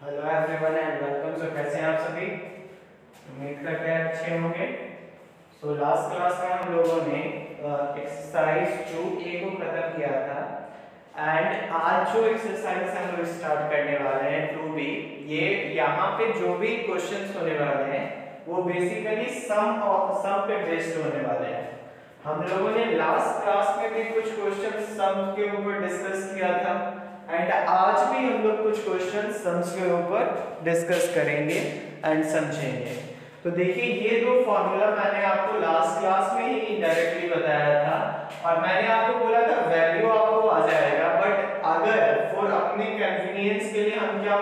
Hello everyone and welcome. So कैसे हैं आप सभी? उम्मीद करते हैं अच्छे होंगे। सो लास्ट क्लास में हम लोगों ने एक्सरसाइज 2A को खत्म किया था एंड आज जो एक्सरसाइज हम लोग स्टार्ट करने वाले हैं 2B, ये यहाँ पे जो भी क्वेश्चंस होने वाले हैं वो बेसिकली सम पे बेस्ड होने वाले हैं। हम लोगों ने लास्ट क्लास में भी कुछ क्वेश्चन सम के ऊपर डिस्कस किया था एंड आज भी हम लोग कुछ क्वेश्चन सम्स के ऊपर डिस्कस करेंगे एंड समझेंगे। तो देखिए, ये दो फॉर्मूला मैंने आपको लास्ट क्लास में ही इनडायरेक्टली बताया था और मैंने आपको बोला था वैल्यू आपको आ जाएगा, बट अगर फॉर अपने कन्वीनियंस के लिए हम क्या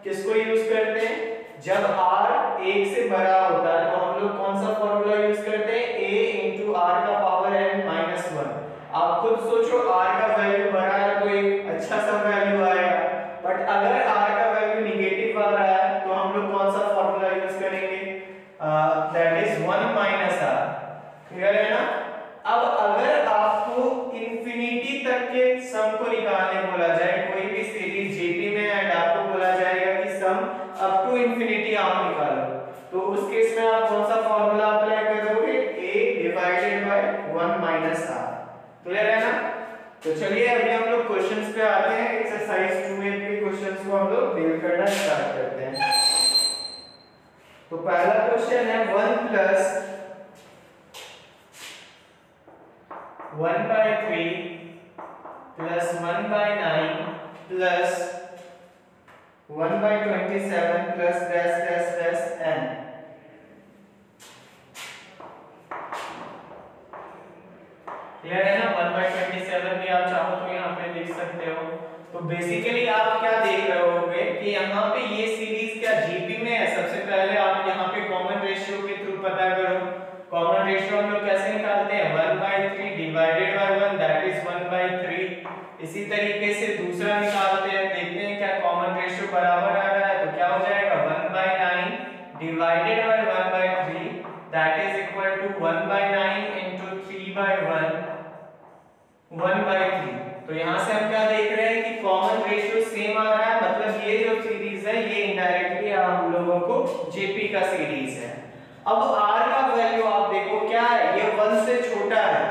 किसको यूज करते हैं, जब r 1 से बड़ा होता है तो हम लोग कौन सा फॉर्मूला यूज करते हैं, a into r का पावर n माइनस 1। आप खुद सोचो, r का वैल्यू बड़ा है तो एक अच्छा सा वैल्यू आएगा, बट अगर r का वैल्यू निगेटिव आ रहा है तो हम लोग कौन सा फॉर्मूला यूज करेंगे, that is 1 minus r। Clear है ना? अब अगर आपको इंफिनिटी तक के सम को निकालने बोला जाए कोई भी सीरीज जीपी में एंड आपको बोला जाएगा कि सम अप टू इंफिनिटी आप निकालो, तो उस केस में आप कौन सा फॉर्मूला अप्लाई करोगे, a divided by 1 minus r। Clear है ना? तो चलिए अभी हम लोग क्वेश्चंस पे आते हैं। एक्सरसाइज 2A के क्वेश्चंस को हम लोग डील करना स्टार्ट करते हैं। तो पहला क्वेश्चन है 1 plus 1 by 3 plus 1 by 9 plus 1 by 27 plus dash dash dash n। Clear है ना? 1 by 27 भी आप चाहो तो यहाँ पे लिख सकते हो। तो बेसिकली आप क्या देख रहे होगे कि यहाँ पे ये सीरीज क्या जीपी में है। सबसे पहले आप यहाँ पे कॉमन रेशियो के थ्रू पता करो। कॉमन रेशियो हम लोग कैसे निकालते हैं, 1 by 3 divided by 1 that is 1 by 3। इसी तरीके से दूसरा निकालते हैं, देखते हैं क्या कॉमन रेशियो बराबर आ रहा है, तो क्या हो जाएगा 1 by 9 divided by 1 by 3 that is equal to 1 by 9 into 3 by 1 by 3। तो यहाँ से हम क्या देख रहे हैं कि कॉमन रेशियो सेम आ रहा है, मतलब ये जो सीरीज है ये इनडायरेक्टली हम लोगों को जेपी का सीरीज है। अब r का वैल्यू आप देखो क्या है, ये 1 से छोटा है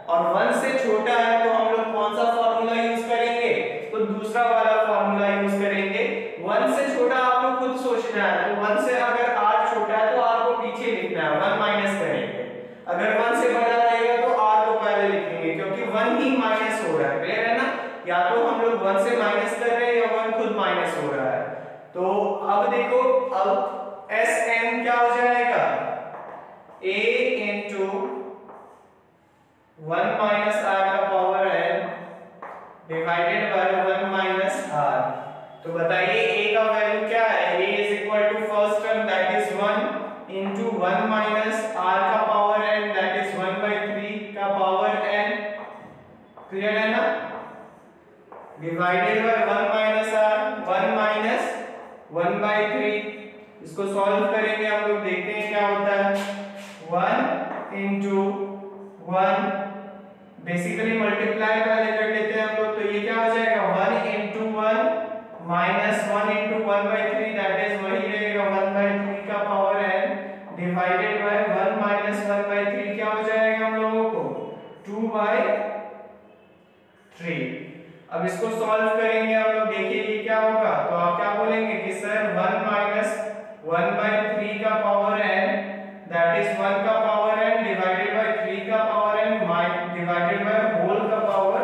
और 1 से छोटा है तो हम लोग कौन सा फार्मूला यूज करेंगे, तो दूसरा वाला फार्मूला यूज करेंगे। 1 से छोटा आपको खुद सोचना है, तो 1 से अगर r छोटा है तो r को पीछे लिखना है, 1 माइनस करेंगे। अगर 1 से बड़ा रहेगा तो r को पहले लिखेंगे क्योंकि 1 ही माइनस हो रहा है। क्लियर है ना? या तो हम लोग 1 से माइनस कर रहे हैं या 1 खुद माइनस हो रहा है। तो अब देखो, अब Sn क्या हो जाएगा, a into 1 minus r का power n divided by 1 minus r। तो बताइए a का वैल्यू क्या है, a is equal to first term that is 1 into 1 minus r का power n that is 1 by 3 का पावर n। क्लियर है ना? Divided by 1 minus r 1 minus 1 by 3। इसको सॉल्व करेंगे हम लोग, देखते हैं क्या होता है। 1 into 1 बेसिकली मल्टीप्लाई पहले कर लेते हैं हम लोग, तो ये क्या हो जाएगा 1 into 1 minus 1 into 1 by 3 that is वही रहेगा 1 by 3 का power n divided by 1 minus 1 by 3 क्या हो जाएगा हम लोगों को 2 by 3। अब इसको सॉल्व करेंगे हम लोग, देखिए ये क्या होगा, तो आप क्या बोलेंगे कि सर 1 minus 1 by 3 का पावर n दैट इज 1 का पावर n डिवाइडेड बाय 3 का power n divided by whole का पावर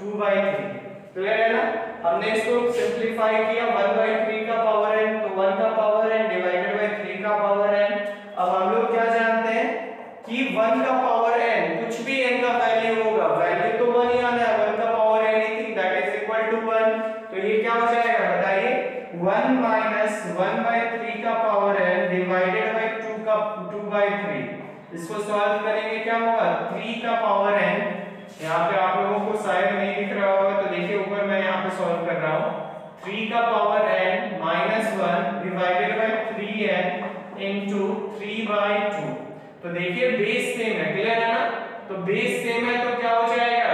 2 by 3। क्लियर है ना? हमने इसको सिंपलीफाई किया, 1 by 3 का पावर n तो 1 का पावर n डिवाइडेड बाय 3 का पावर n। अब हम लोग क्या जानते हैं कि 1 का पावर n कुछ भी n का वैल्यू होगा, वैल्यू तो 1 ही आना है, 1 का power anything that is equal to 1। तो ये क्या हो जाएगा बताइए, 1 minus 1 by 3 का power n divided by 2 by 3। इसको सॉल्व करेंगे क्या होगा, 3 का पावर n, यहाँ पे आप लोगों को शायद नहीं दिख रहा होगा तो देखिए ऊपर मैं यहाँ पे सॉल्व कर रहा हूँ, 3 का power n minus 1 divided by 3n into 3 by 2। तो देखिए बेस सेम है। क्लियर है ना? तो बेस सेम है तो क्या हो जाएगा,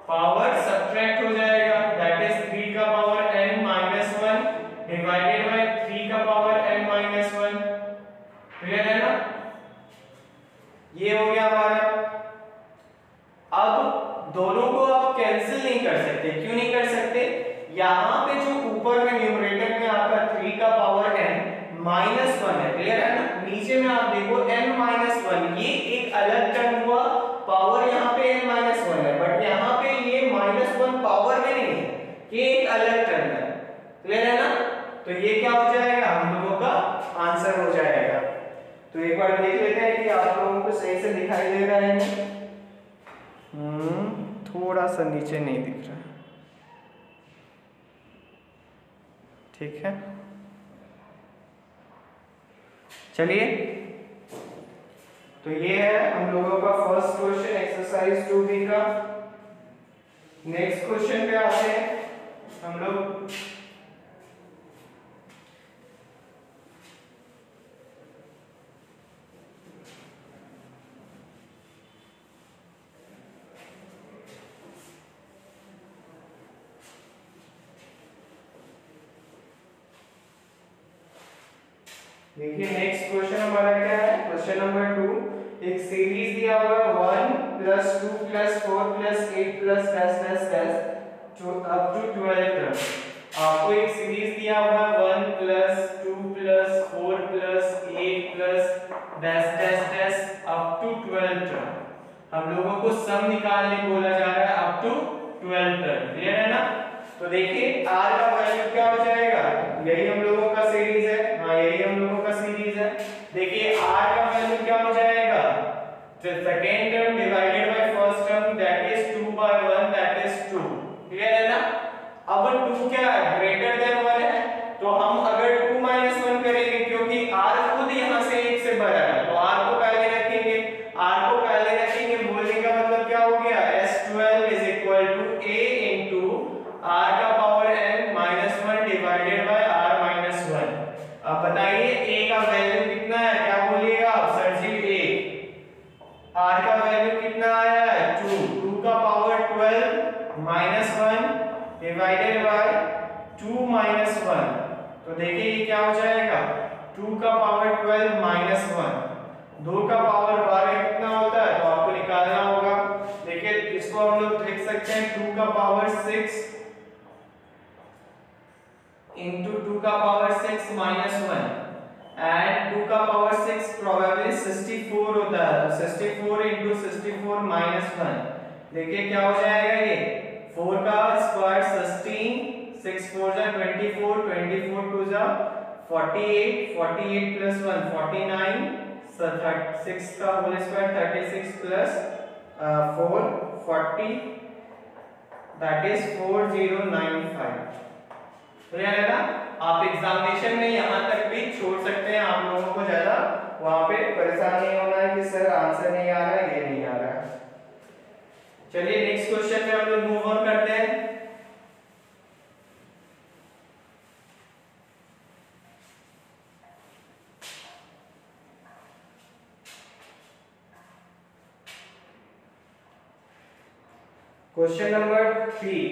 पावर सब्ट्रैक्ट हो जाएगा दैट इज 3 का पावर n माइनस 1 नहीं कर सकते। क्यों नहीं कर सकते? यहाँ पे जो ऊपर में न्यूमरेटर में आपका 3 का पावर n माइनस 1 है, क्लियर है ना। नीचे में आप देखो n माइनस 1, ये एक अलग टर्म हुआ, पावर यहाँ पे n माइनस 1 है, बट यहाँ पे ये माइनस 1 पावर में नहीं है, ये एक अलग टर्म है, क्लियर है ना। तो ये क्या हो जाएगा, हम लोगों का आंसर हो जाएगा। तो एक बार देख लेते हैं कि आप लोगों को सही से दिखाई दे रहा है नहीं। थोड़ा सा नीचे नहीं दिख रहा, ठीक है। चलिए, तो ये है हम लोगों का फर्स्ट क्वेश्चन एक्सरसाइज 2b का। नेक्स्ट क्वेश्चन पे आते हैं हम लोग। देखिए नेक्स्ट क्वेश्चन हमारा क्या है, क्वेश्चन नंबर 2। एक सीरीज दिया हुआ है 1 + 2 + 4 + 8 + डैश डैश डैश जो अप टू 12 तक। आपको एक सीरीज दिया हुआ है 1 + 2 + 4 + 8 + dash dash dash up to 12 तक। हम लोगों को सम निकालने बोला जा रहा है अप टू 12 तक, क्लियर है ना। तो देखिए r का वैल्यू क्या हो जाएगा, यही हम लोगों का सीरीज है, हाँ यही हम लोगों का सीरीज है। देखिए r का वैल्यू क्या हो जाएगा, जो second term divided by first term that is 2/1 that is 2, clear है ना। अब 2 क्या है, ग्रेटर देन 1 है, तो हम अगर 2 - 1 करेंगे, क्योंकि r खुद यहां से 1 से बड़ा है, तो r को पहले रखेंगे, r को पहले रखेंगे, बोलने का मतलब क्या हो गया, s12 = a r का power n - 1 divided by r - 1। अब बताइए a का वैल्यू कितना है, क्या बोलिएगा आप, सर जी a। r का वैल्यू कितना आया है, 2, 2 का पावर 12 - 1 डिवाइडेड बाय 2 - 1। तो देखिए ये क्या हो जाएगा, 2 का पावर 12 - 1, 2 का पावर 12 कितना होता है, तो आपको निकालना होगा। देखिए इसको हम लोग लिख सकते हैं 2 का पावर 6 into 2 का पावर 6 - 1 and 2 का पावर 6 probably 64 होता है, तो 64 into 64 - 1। देखिए क्या हो जाएगा, ये 4 का स्क्वायर 16, 6 4 जा 24, 24 2 जा 48, 48 + 1 49, 6 का whole square 36 + 4 40 that is 4095। Clear है ना। आप एग्जामिनेशन में यहां तक भी छोड़ सकते हैं, आप लोगों को ज्यादा वहां पे परेशान नहीं होना है कि सर आंसर नहीं आ रहा है, ये नहीं आ रहा है। चलिए नेक्स्ट क्वेश्चन पे हम लोग मूव ऑन करते हैं। Question number 3।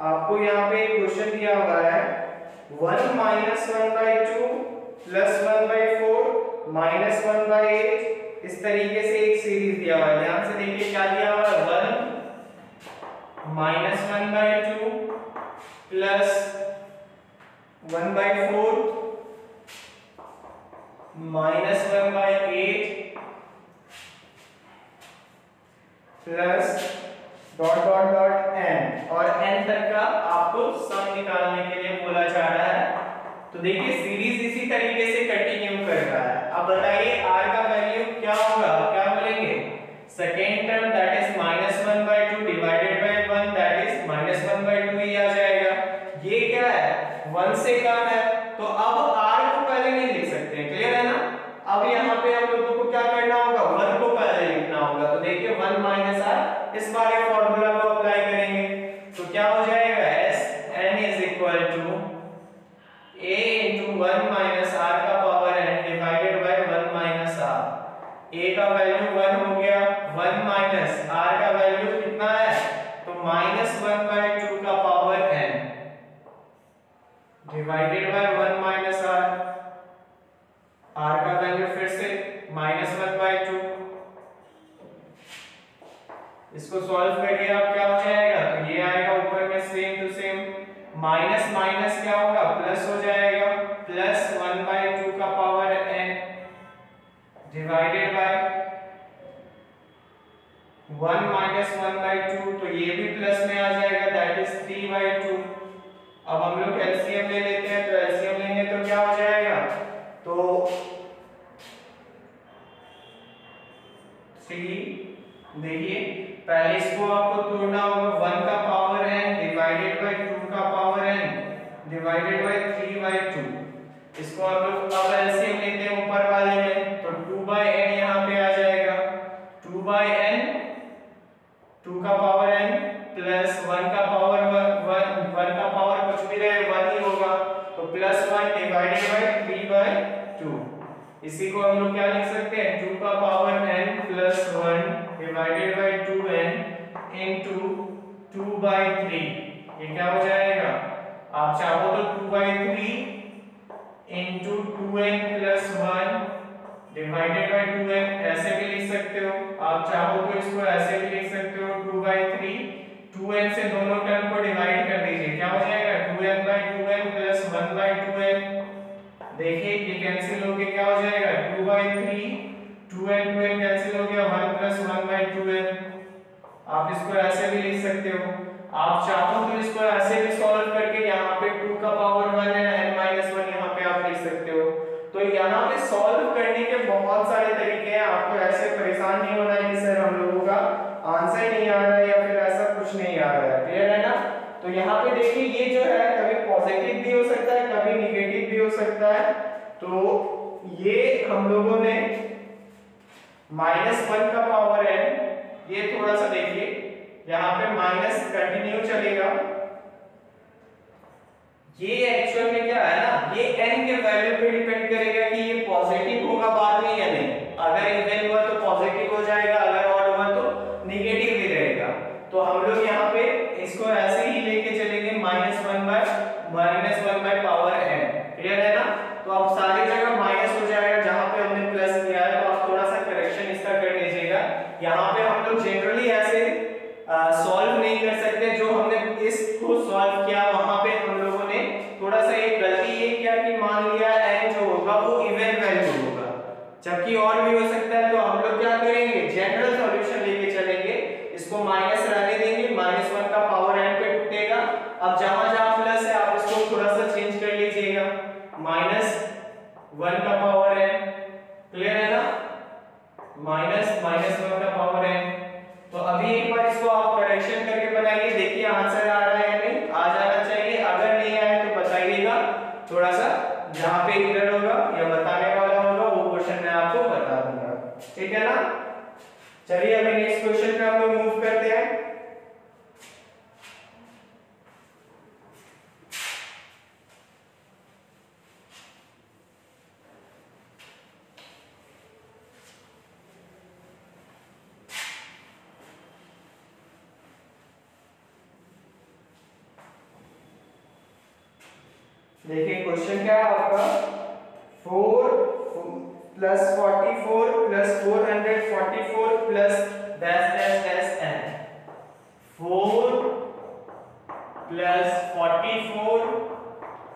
आपको यहाँ पे क्वेश्चन दिया हुआ है 1 - 1/2 + 1/4 - 1/8। इस तरीके से एक सीरीज दिया हुआ है, ध्यान से देखिए क्या दिया हुआ है, 1 - 1/2 + 1/4 - 1/8 plus dot dot dot n, और n तक का आपको सम निकालने के लिए बोला जा रहा है। तो देखिए सीरीज इसी तरीके से कंटिन्यू कर रहा है। अब बताइए r का वैल्यू क्या होगा, क्या बोलेंगे, second term that is -1/2 divided by 1 that is -1/2 ही आ जाएगा। ये क्या है, 1 से कम है, तो अब r को पहले नहीं लिख सकते हैं, क्लियर है ना। अब यहाँ पे हम लोगों को क्या करना होगा, 1 को पहले लिखना होगा। तो देखिए 1 - r, इस वाले फॉर्मूला को अप्लाई करेंगे, तो क्या हो जाएगा, Sn = a × 1 - r का power n divided by 1 - r। a का वैल्यू 1 हो गया, 1 - r का वैल्यू कितना है, तो -1/2 का power n divided by 1 - r का वैल्यू फिर से -1/2। इसको सॉल्व करिए आप, क्या हो जाएगा, तो ये आ माइनस माइनस क्या होगा, प्लस हो जाएगा, प्लस 1/2 का power n divided by 1 minus 1/2, तो ये भी प्लस में आ जाएगा, दैट इज 3/2। अब हम लोग एलसीएम ले लेते हैं, तो एलसीएम लेंगे तो क्या हो जाएगा, तो 3, देखिए पहले इसको आपको तोड़ना होगा, 1 का पावर n डिवाइडेड बाय 2 का पावर n डिवाइडेड बाय 3/2। इसको हम लोग अब एलसीएम लेते हैं ऊपर वाले में, तो 2/n यहाँ पे आ जाएगा, 2/n 2 का पावर n प्लस 1 का पावर 1 का पावर कुछ भी रहे 1 ही होगा, तो प्लस 1 डिवाइडेड बाय 3/2। इसी को हम लोग क्या लिख सकते हैं, 2 का power n plus 1 divided by 2n into 2/3। ये क्या हो जाएगा, आप चाहो तो 2/3 into 2n plus 1 divided by 2n ऐसे भी लिख सकते हो, आप चाहो तो इसको ऐसे भी लिख सकते हो, 2/3 2n से दोनों टर्म को डिवाइड कर दीजिए, क्या हो जाएगा 2n/2n प्लस 1/2n। देखिए ये कैंसिल होके क्या हो जाएगा, 2/3 2n 2n कैंसिल हो गया, 1 प्लस 1/2n। आप इसको ऐसे भी लिख सकते हो, आप चाहो तो इसको ऐसे भी सॉल्व करके यहाँ पे 2 का पावर 1 है n-1 यहाँ पे आप लिख सकते हो। तो यहाँ पे सॉल्व करने के बहुत सारे तरीके हैं, आपको ऐसे परेशान नहीं होना है कि सर हम लोगों का आंसर नहीं आ रहा है या फिर ऐसा कुछ नहीं आ रहा है, क्लियर है ना। तो यहाँ पे देखिए ये जो है कभी पॉजिटिव भी हो सकता है, कभी निगेटिव भी हो सकता है। तो ये हम लोगों ने -1 का पावर n, ये थोड़ा सा देखिए यहाँ पे माइनस कंटिन्यू चलेगा, ये एक्चुअल में क्या है ना, ये n के वैल्यू पे डिपेंड करेगा कि ये पॉजिटिव होगा बाद में या नहीं। अगर इवन हुआ तो पॉजिटिव हो जाएगा, अगर ऑड हुआ तो निगेटिव ही रहेगा। तो हम लोग यहाँ पे इसको ऐसे ही लेके चलेंगे -1 बाय पावर n, क्लियर है ना। तो अब सारी जगह माइनस हो जाएगा, जहां पे हमने प्लस किया है तो आप थोड़ा सा करेक्शन इसका कर लीजिएगा। यहाँ पे हम लोग जनरली ऐसे सॉल्व नहीं कर सकते, जो हमने इसको सॉल्व किया वहां पे हम लोगों ने थोड़ा सा एक गलती ये किया कि मान लिया n जो होगा वो इवन वैल्यू होगा, जबकि और भी हो सकता है। तो हम लोग क्या करेंगे, जनरल सॉल्यूशन लेके चलेंगे, इसको माइनस रहने देंगे, -1 का पावर n पे टूटेगा। अब जहां जहां प्लस है आप इसको थोड़ा सा चेंज कर लीजिएगा, -1 का पावर n, क्लियर है ना, -1 का पावर n। तो अभी एक बार इसको आप करेक्शन करके बनाइए, देखिए आंसर आ रहा है या नहीं, आ जाना चाहिए। अगर नहीं आया तो बताइएगा, थोड़ा सा जहां पे एरर होगा या बताने वाला होगा वो क्वेश्चन मैं आपको बता दूंगा, ठीक है ना। चलिए अभी नेक्स्ट क्वेश्चन पे हम लोग मूव करते हैं। देखिए क्वेश्चन क्या है आपका, 4 plus 44 plus 444 plus dash dash dash n, 4 plus 44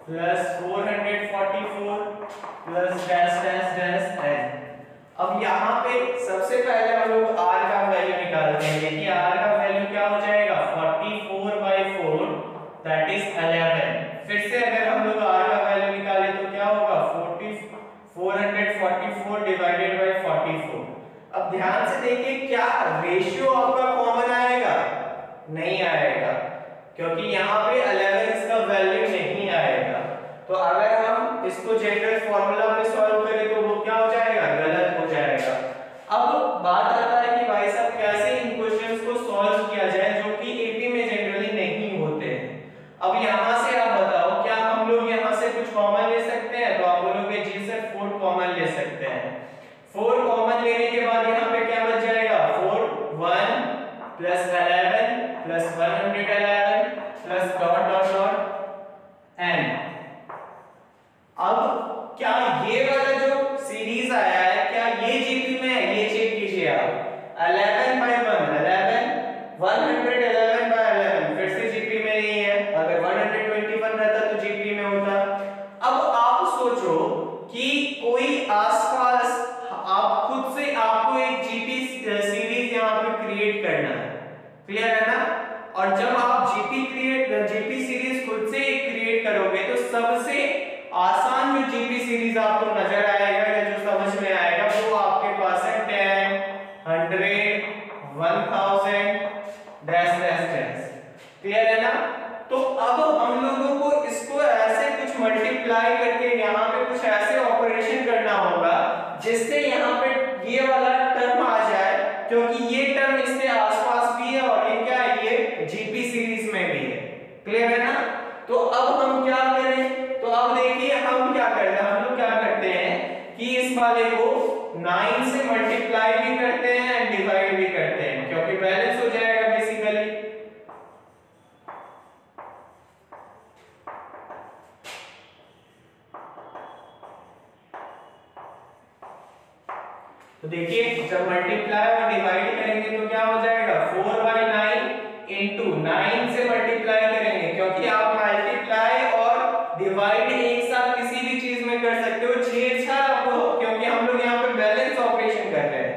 plus 444 plus dash dash dash n। अब यहाँ पे सबसे पहले हम लोग r का वैल्यू निकालते हैं। देखिए r का वैल्यू क्या हो जाएगा, 44/4 दैट इज 11। फिर से अगर हम लोग r का वैल्यू निकालें तो क्या होगा, 444 डिवाइडेड बाय 44। अब ध्यान से देखिए क्या रेशियो आपका कॉमन आएगा, नहीं आएगा, क्योंकि यहाँ पे 11 इसका वैल्यू नहीं आएगा। तो अगर हम इसको जनरल फॉर्मूला में सॉल्व करें तो वो क्या हो जाएगा, गलत हो जाएगा। अब बात आता है कि भाई साहब कैसे इन क्वेश्चंस को सॉल्व किया जाए जो कि एपी में जनरली नहीं होते हैं। अब यहाँ से आप बताओ क्या हम लोग यहाँ से कुछ कॉमन ले सकते हैं, तो आप बोलोगे जी सर 4 कॉमन ले सकते हैं। 4 कॉमन लेने के बाद यहाँ पे क्या बच जाएगा, 4 1 plus 11 plus 111 plus dot dot dot n। अब क्या ये वाला जो सीरीज आया है क्या ये जीपी में है, ये चेक कीजिए आप, 11/1 11 111/11 फिर से जीपी में नहीं है। अगर 120 तो अब हम क्या करें, तो अब देखिए हम क्या करते हैं, हम लोग क्या करते हैं कि इस वाले को 9 से मल्टीप्लाई भी करते हैं एंड डिवाइड भी करते हैं, क्योंकि बैलेंस हो जाएगा बेसिकली। तो देखिए जब मल्टीप्लाई और डिवाइड करेंगे तो क्या हो जाएगा, 4/9 इंटू 9 से मल्टीप्लाई करेंगे, क्योंकि आप मल्टीप्लाई और डिवाइड एक साथ किसी भी चीज में कर सकते हो, छेड़छाड़ आपको, क्योंकि हम लोग यहाँ पे बैलेंस ऑपरेशन कर रहे हैं।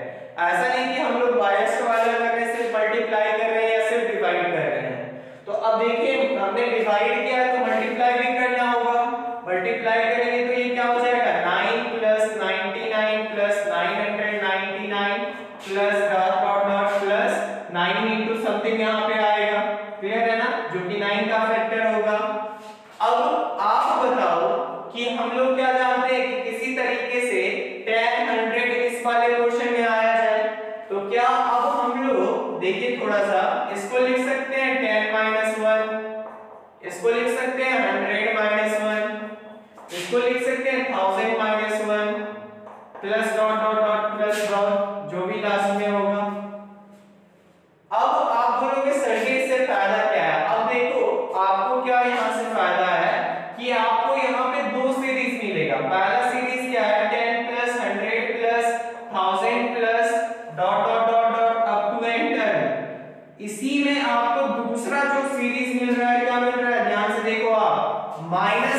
ऐसा नहीं कि हम लोग बायस वाला कर रहे हैं, सिर्फ मल्टीप्लाई कर रहे हैं या सिर्फ डिवाइड कर रहे हैं। तो अब देखिए हमने डिवाइड किया तो मल्टीप्लाई भी करना होगा, मल्टीप्लाई करेंगे तो ये क्या हो जाएगा, 9 plus 99 plus 999 plus dot dot dot plus 9 into something यहाँ पे आएगा, क्लियर है ना, जो कि 9 का फैक्टर होगा। अब आप बताओ कि हम लोग क्या जानते हैं कि किसी तरीके से 10 100 इस वाले पोर्शन में आया जाए, तो क्या अब हम लोग देखिए थोड़ा सा इसको लिख सकते हैं 10 1, इसको लिख सकते हैं 100 1, इसको लिख सकते हैं 1000 1 plus dot dot dot plus dot जो भी लास्ट में होगा। अब आप बोलोगे सर जी इससे फायदा क्या है, अब देखो आपको क्या यहाँ से फायदा है कि आपको यहाँ पे दो सीरीज मिलेगा। पहला सीरीज क्या है, 10 plus 100 plus 1000 plus dot dot dot dot up to N term. इसी में आपको दूसरा जो सीरीज मिल रहा है, क्या मिल रहा है, ध्यान से देखो आप, -1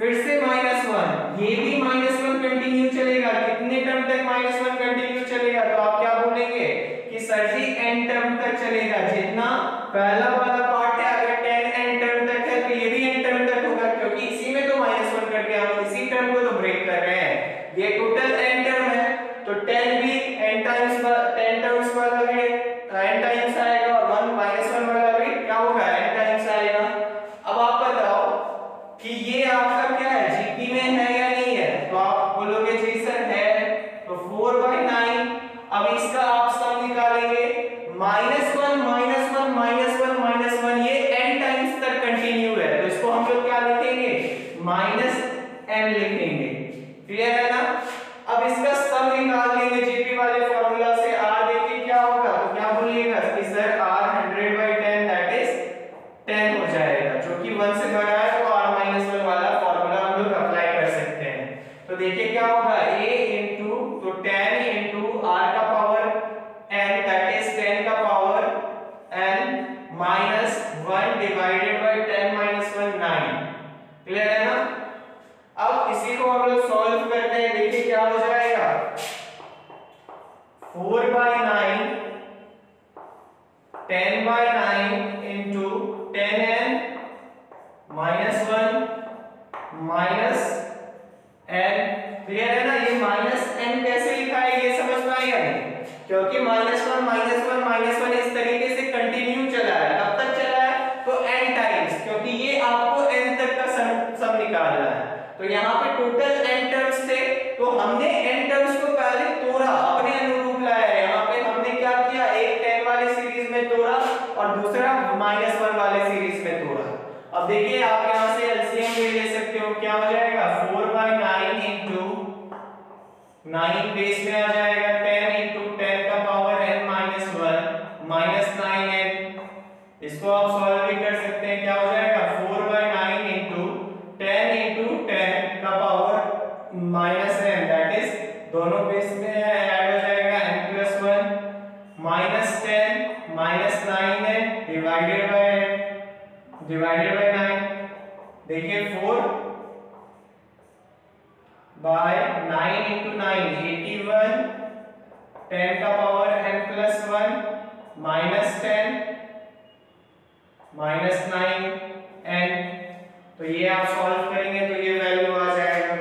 फिर से -1, ये भी -1 कंटिन्यू चलेगा। कितने टर्म तक -1 कंटिन्यू चलेगा, तो आप क्या बोलेंगे कि सर जी n टर्म तक चलेगा। जितना पहला वाला पार्ट है अगर 10 n टर्म तक है तो ये भी n टर्म तक होगा, क्योंकि इसी में तो -1 करके हम इसी टर्म को तो ब्रेक कर रहे हैं। ये टोटल n टर्म है तो 10 भी n टाइम्स 10 टर्म्स वाला भी n टाइम्स आएगा और 1 -1 वाला भी क्या होगा, n टाइम्स आएगा। अब आप बताओ कि ये आपका क्या है, जीपी में है या नहीं है, तो आप बोलोगे जी सर है, तो 4/9। अब इसका आप सम निकालेंगे, -1 ये n टाइम्स तक कंटिन्यू है, तो इसको हम लोग क्या लिखेंगे, -n लिखेंगे, क्लियर है ना। अब इसका सम निकाल लेंगे जीपी वाले फॉर्मूला से, r देखिए क्या होगा, तो क्या बोलिएगा कि सर r 100/10 दैट इज 10 हो जाएगा, जो कि 1 से बड़ा है, तो r-1 वाला फॉर्मूला हम लोग अप्लाई कर सकते हैं। तो देखिए क्या होगा, a इंटू तो 10 इंटू r का पावर n दैट इज 10 का power n minus 1 divided by 10 - 1 9, clear है ना। अब इसी को हम लोग सॉल्व करते हैं, देखिए क्या हो जाएगा, 4/9 10/9 into 10n -1 minus n, clear है ना। ये -n कैसे लिखा है ये समझ में आएगा नहीं, क्योंकि -1 इस तरीके से कंटिन्यू चला है, कब तक चला है, तो n टाइम्स, क्योंकि ये आपको n तक का सम निकालना है। तो यहाँ पे टोटल n टर्म्स थे, तो हमने n टर्म्स को पहले तोड़ा, अपने अनुरूप लाया। यहाँ पे हमने क्या किया, एक 10 वाले सीरीज में तोड़ा और दूसरा -1 वाले सीरीज में तोड़ा। अब देखिए आप यहाँ से एलसीएम भी ले सकते हो, क्या हो जाएगा, 4/9 इंटू 9 बेस में आ जाएगा 10 इंटू 10 का पावर n -1 -9n। इसको आप सॉल्व भी कर सकते हैं, क्या हो जाएगा, 4/9 इंटू 10 इंटू 10 का पावर -n दैट इज दोनों बेस में ऐड हो जाएगा n+1 -10 -9n डिवाइडेड बाय 9। देखिए 4/9 इंटू 9 81, 10 का पावर n+1 -10 -9n। तो ये आप सॉल्व करेंगे तो ये वैल्यू आ जाएगा,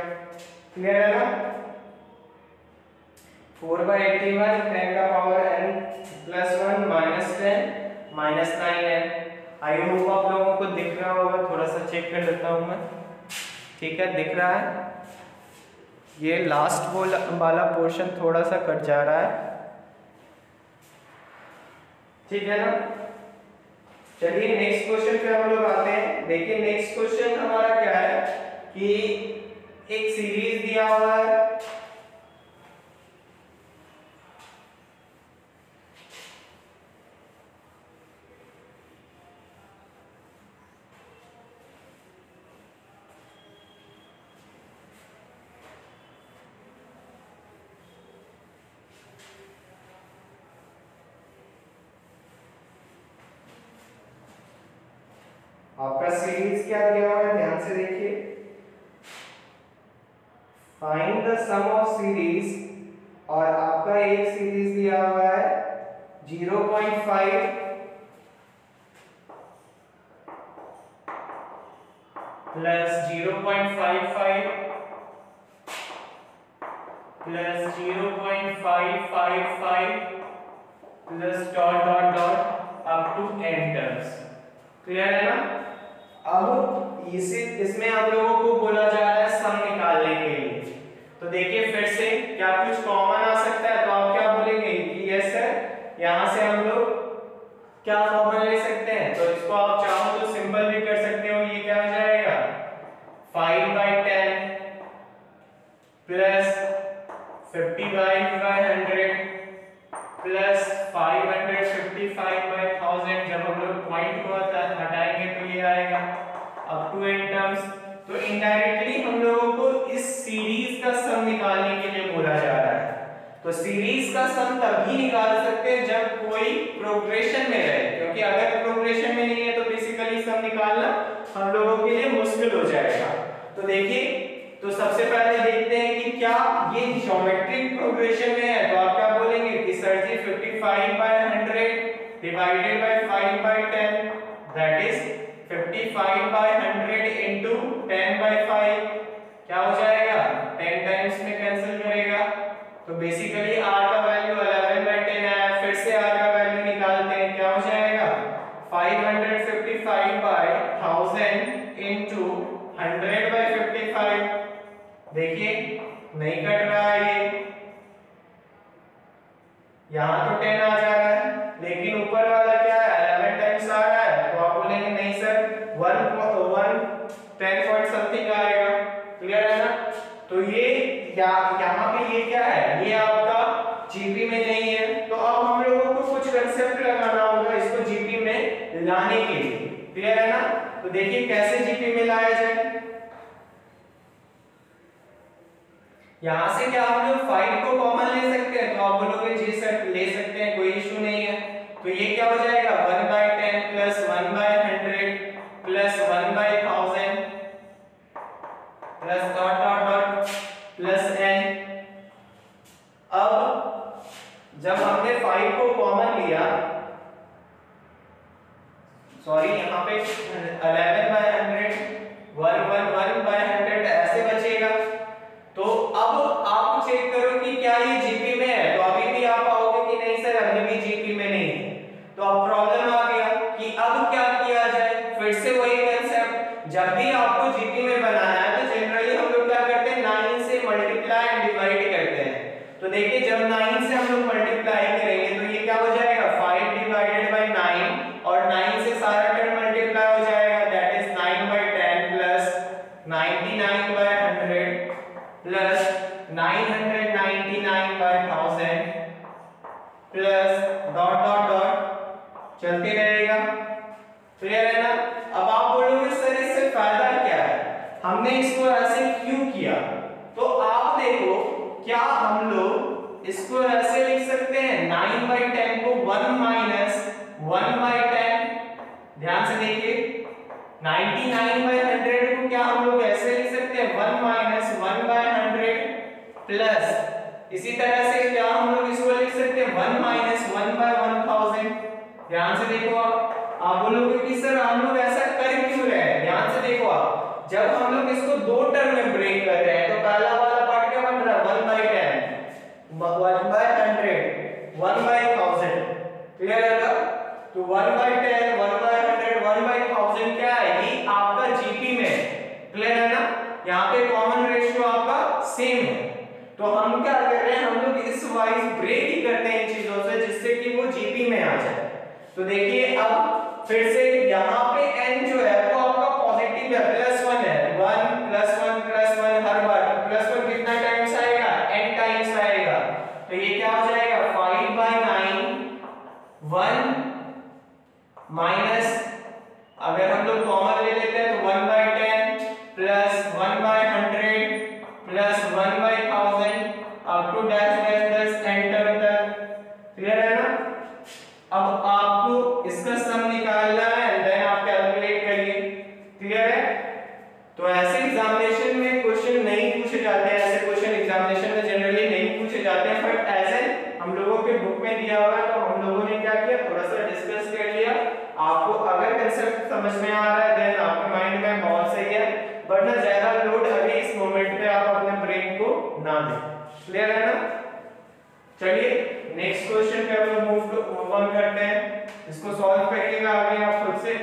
क्लियर है ना। 4/81 10 का power n+1 -10 -9n। I hope आप लोगों को दिख रहा होगा, थोड़ा सा चेक कर लेता हूं मैं, ठीक है, दिख रहा है। ये लास्ट वाला पोर्शन थोड़ा सा कट जा रहा है, ठीक है ना। चलिए नेक्स्ट क्वेश्चन पे हम लोग आते हैं। देखिए नेक्स्ट क्वेश्चन हमारा क्या है कि एक सीरीज दिया हुआ है, आपका सीरीज क्या दिया हुआ है, ध्यान से देखिए। Find the sum of series, और आपका एक सीरीज दिया हुआ है 0.5 plus 0.55 plus 0.555 plus dot dot dot up to n terms. Clear है ना? अब इसमें आप लोगों को बोला जा रहा है सम निकालने के लिए। तो देखिए फिर से क्या कुछ कॉमन आ सकता है, तो आप क्या बोलेंगे कि यस सर, यहां से हम लोग क्या कॉमन ले सकते हैं। तो इसको आप चाहो तो सिंपल भी कर सकते हो। ये क्या हो जाएगा 5/10 प्लस 50/100 प्लस 555/1000। जब हम लोग पॉइंट को हटाएंगे तो ये आएगा अप टू n टर्म्स। तो इनडायरेक्टली हम लोगों को इस सीरीज का सम निकालने के लिए बोला जा रहा है। तो सीरीज का सम तभी निकाल सकते हैं जब कोई प्रोग्रेशन में रहे, क्योंकि अगर प्रोग्रेशन में नहीं है तो बेसिकली सम निकालना हम लोगों के लिए मुश्किल हो जाएगा। तो देखिए, तो सबसे पहले देखते हैं कि क्या ये ज्योमेट्रिक प्रोग्रेशन में है। तो आप क्या बोलेंगे कि sir ji 55/100 divided by 5/10 that is 55/100 into 10/5 क्या हो जाएगा 10 टाइम्स में कैंसिल करेगा। तो बेसिकली r का वैल्यू 11/10 आया। फिर से r का वैल्यू निकालते हैं, क्या हो जाएगा 555/1000 into 100/55। देखिए नहीं कट रहा है, ये यहां तो 10 आ जा रहा है, लेकिन ऊपर वाला क्या है 11 टाइम्स आ रहा है। तो आप बोलेंगे नहीं सर 10 पॉइंट समथिंग आएगा। क्लियर है ना? तो ये यहाँ पे ये क्या है, ये आपका जीपी में नहीं है। तो अब हम लोगों को कुछ कंसेप्ट लगाना होगा इसको जीपी में लाने के लिए। क्लियर है ना? तो देखिए कैसे जीपी में लाया जाए। यहां से क्या हम लोग 5 को कॉमन ले सकते हैं। तो आप बोलोगे जी सर ले सकते हैं, कोई इशू नहीं है। तो ये क्या हो जाएगा 1/10 plus 1/100 plus 1/1000 plus dot dot dot plus n। अब जब हमने 5 को कॉमन लिया, सॉरी यहाँ पे 11/100 1/100 ऐसे बचेगा। तो अब आप चेक करो कि क्या ये जीपी में है। तो अभी भी आप आओगे कि नहीं सर अभी भी जीपी में नहीं है। तो अब प्रॉब्लम आ गया कि अब क्या किया जाए। फिर से वही कंसेप्ट, जब भी आपको जीपी में बनाना है तो जनरली हम लोग क्या करते हैं 9 से मल्टीप्लाई एंड डिवाइड करते हैं। तो देखिए जब 9 से हम लोग मल्टीप्लाई करेंगे तो ये क्या हो जाएगा 5/9 और 9 से सारा टर्म मल्टीप्लाई हो जाएगा that is 9/10 plus 99/100 plus 999/1000 plus dot dot dot चलते रहेगा। क्लियर है ना? अब आप बोलोगे सर इससे फायदा क्या है, हमने इसको ऐसे क्यों किया। तो आप देखो क्या हम लोग इसको ऐसे लिख सकते हैं 9/10 को 1 माइनस 1/10। ध्यान से देखिए 99/100 को क्या हम लोग ऐसे लिख सकते हैं 1 माइनस 1/100 प्लस इसी तरह से क्या हम लोग इसको लिख सकते हैं 1 माइनस 1/1000। ध्यान से देखो आप बोलोगे कि सर हम लोग ऐसा कर क्यों रहे हैं। ध्यान से देखो आप, जब हम लोग इसको दो टर्म में ब्रेक कर रहे हैं तो पहला वाला पार्ट क्या बन रहा है 1/10 1/100 1/1000। क्लियर है ना? तो 1/10 1/100 1/1000 क्या है, ये आपका जीपी में। क्लियर है ना? यहाँ पे कॉमन रेशियो आपका सेम है। तो हम क्या कर रहे हैं, हम लोग इस वाइज ब्रेक ही करते हैं इन चीजों से जिससे कि वो जीपी में आ जाए। तो देखिए अब फिर से यहाँ पे n जो है वो आपका पॉजिटिव है, +1 है, 1 +1 +1 हर बार +1 कितना टाइम्स आएगा, n टाइम्स आएगा। तो ये क्या हो जाएगा 5/9 1 माइनस, अगर हम लोग कॉमन ले लेते हैं तो 1/10 plus 1/100 plus 1/1000 up to dash dash dash n term तक। क्लियर है ना? अब आपको इसका सम निकालना है, देन आप कैलकुलेट करिए। क्लियर है? तो ऐसे एग्जामिनेशन में क्वेश्चन नहीं पूछे जाते हैं, ऐसे क्वेश्चन एग्जामिनेशन में जनरली नहीं पूछे जाते हैं, बट एज एन हम लोगों के बुक में दिया हुआ है तो हम लोगों ने क्या किया, थोड़ा सा डिस्कस कर लिया। आपको अगर कंसेप्ट समझ में आ रहा है देन आपके माइंड में बहुत सही है, वरना ज्यादा लोड अभी इस मोमेंट पे आप अपने ब्रेन को ना दें। क्लियर है ना? चलिए नेक्स्ट क्वेश्चन पे हम लोग मूव ऑन करते हैं। इसको सॉल्व करिएगा आगे आप खुद से।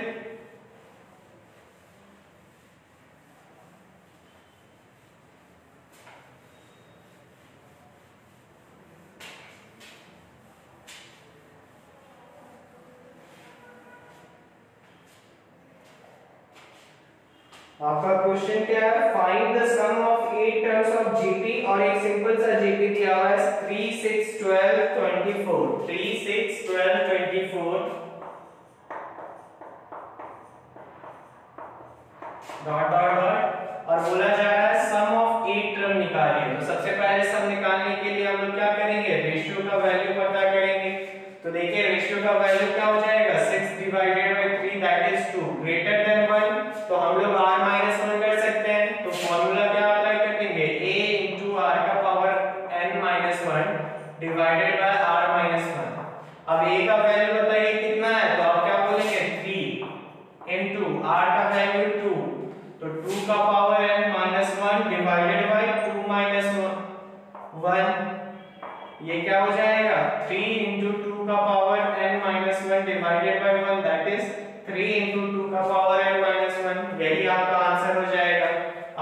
आपका क्वेश्चन क्या है, find the sum of 8 terms of GP, और एक सिंपल सा जीपी दिया हुआ है 3 6 12 24 3 6 12 24 डॉट डॉट डॉट, और बोला जा रहा है सम ऑफ 8 टर्म निकालिए। तो सबसे पहले सम निकालने के लिए हम लोग क्या करेंगे, रेशियो का वैल्यू पता करेंगे। तो देखिए रेशियो का वैल्यू क्या हो जाएगा, 6 divided by 3 that is 2 greater than 1। तो हम लोग r-1 कर सकते हैं, तो फॉर्मूला क्या अप्लाई कर देंगे, a into r का power n-1 divided bye r-1। अब a का वैल्यू बताइए कितना है, तो आप क्या बोलेंगे 3 into r का वैल्यू 2, तो 2 का पावर n-1 डिवाइडेड बाय 2 - 1, ये क्या हो जाएगा 3 into 2 का power n-1 divided by 1 that is 3 into 2 का पावर n-1। यही आपका आंसर हो जाएगा।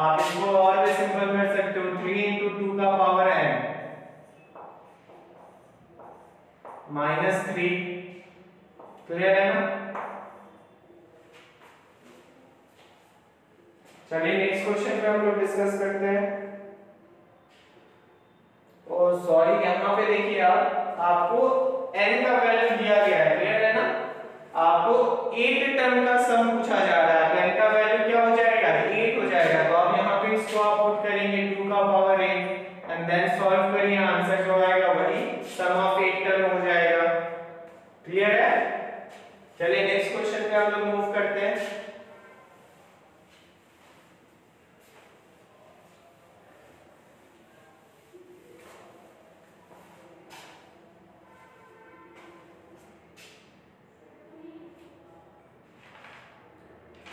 आप इसको और भी सिंपल कर सकते हो, 3 into 2 का पावर n -3। क्लियर है ना? चलिए नेक्स्ट क्वेश्चन पे हम लोग डिस्कस करते हैं। और सॉरी यहाँ पे देखिए आप, आपको n का वैल्यू दिया गया है। क्लियर है ना? आपको 8 टर्म का सम पूछा जा रहा है, तो n का वैल्यू क्या हो जाएगा 8 हो जाएगा। तो आप यहाँ पे इसको आप पुट करेंगे 2 का पावर 8 एंड देन सॉल्व करिए, आंसर जो आएगा वही सम ऑफ 8 टर्म हो जाएगा। क्लियर है? चलिए नेक्स्ट क्वेश्चन पे हम लोग मूव करते हैं।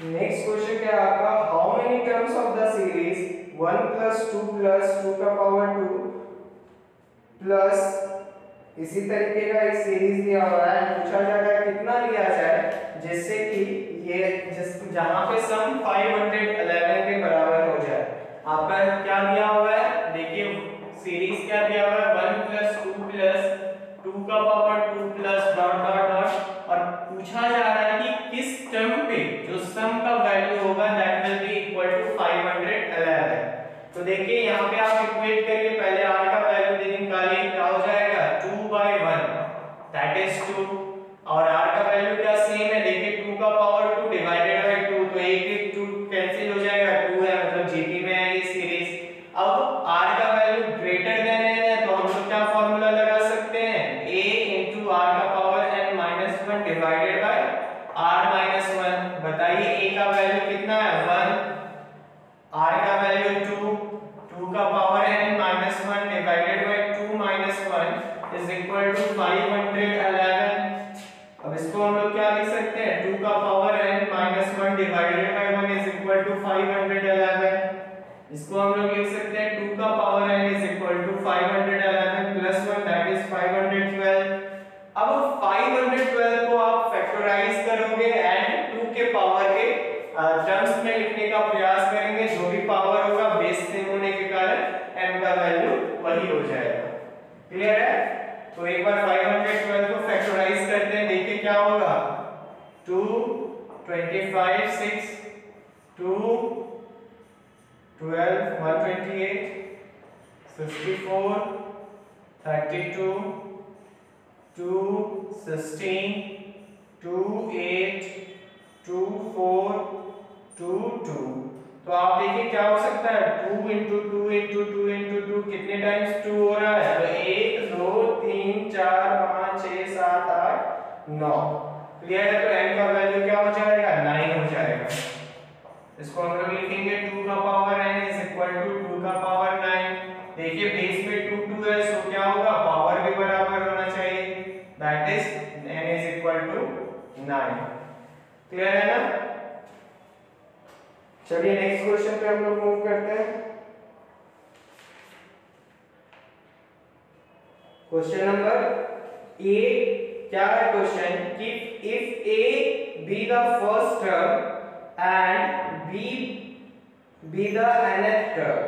नेक्स्ट क्वेश्चन क्या है आपका, how many terms of the series 1 + 2 + 2 का पावर 2 प्लस इसी तरीके का एक सीरीज दिया हुआ है, पूछा जा रहा है कितना लिया जाए जिससे कि ये जहां पे सम 511 के बराबर हो जाए। आपका क्या दिया हुआ है, देखिए सीरीज क्या दिया हुआ है 1 + 2 + 2 का power 2 plus dot dot dot, और पूछा जा रहा है कि किस टर्म पे जो सम का वैल्यू होगा that will be equal to 511। तो देखिए यहाँ पे आप इक्वेट करिए, पहले r का वैल्यू निकालिए, क्या हो जाएगा 2/1 दैट इज 2, और r का वैल्यू क्या सेम है, देखिए 2 का पावर 2 डिवाइडेड बाय 2, तो एक 2 कैंसिल हो जाएगा, 2 है मतलब जीपी में है ये सीरीज। अब r का वैल्यू ग्रेटर देन n है, तो हम लोग क्या फार्मूला लगा सकते हैं, a into r का power n-1 divided bye r-1। बताइए a का वैल्यू कितना है 1, r का वैल्यू 2, 2 का power n-1 divided by 2 - 1 is equal to 511। अब इसको हम लोग क्या लिख सकते हैं, 2 का power n-1 divided by 1 is equal to 511। इसको हम लोग लिख सकते हैं 2 का power n is equal to 511 plus 1 that is 512। अब 512 को आप फैक्टराइज करोगे एंड 2 के पावर के टर्म्स में लिखने का प्रयास करेंगे, जो भी पावर होगा बेस सेम होने के कारण n का वैल्यू वही हो जाएगा। क्लियर है? तो एक बार 512 को फैक्टराइज करते हैं, देखिए क्या होगा 2 25 6 2 12 128 54 32 2 16 2 8 2 4 2 2। तो आप देखिए क्या हो सकता है 2 इंटू 2 इंटू 2 इंटू 2 कितने टाइम्स 2 हो रहा है? तो 1 2 3 4 5 6 7 8 9। क्लियर है? तो n का वैल्यू क्या हो जाएगा? 9 हो जाएगा। इसको हम लोग लिखेंगे 2 का power n is equal to 2 का पावर 9। देखिए बेस में 2 2 है, सो क्या होगा? पावर भी बराबर होना चाहिए, that is n is equal to 9। Clear है ना? चलिए नेक्स्ट क्वेश्चन पे हम लोग मूव करते हैं। क्वेश्चन नंबर 8 क्या है क्वेश्चन कि if a be the first term and b be the nth term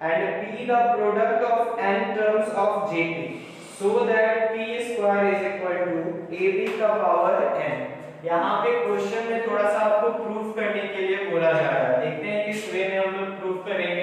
and p the product of n terms of jp so that p square is equal to ab का power n। यहाँ पे question में थोड़ा सा आपको proof करने के लिए बोला जा रहा है। देखते हैं किस वे में हम लोग प्रूफ करेंगे।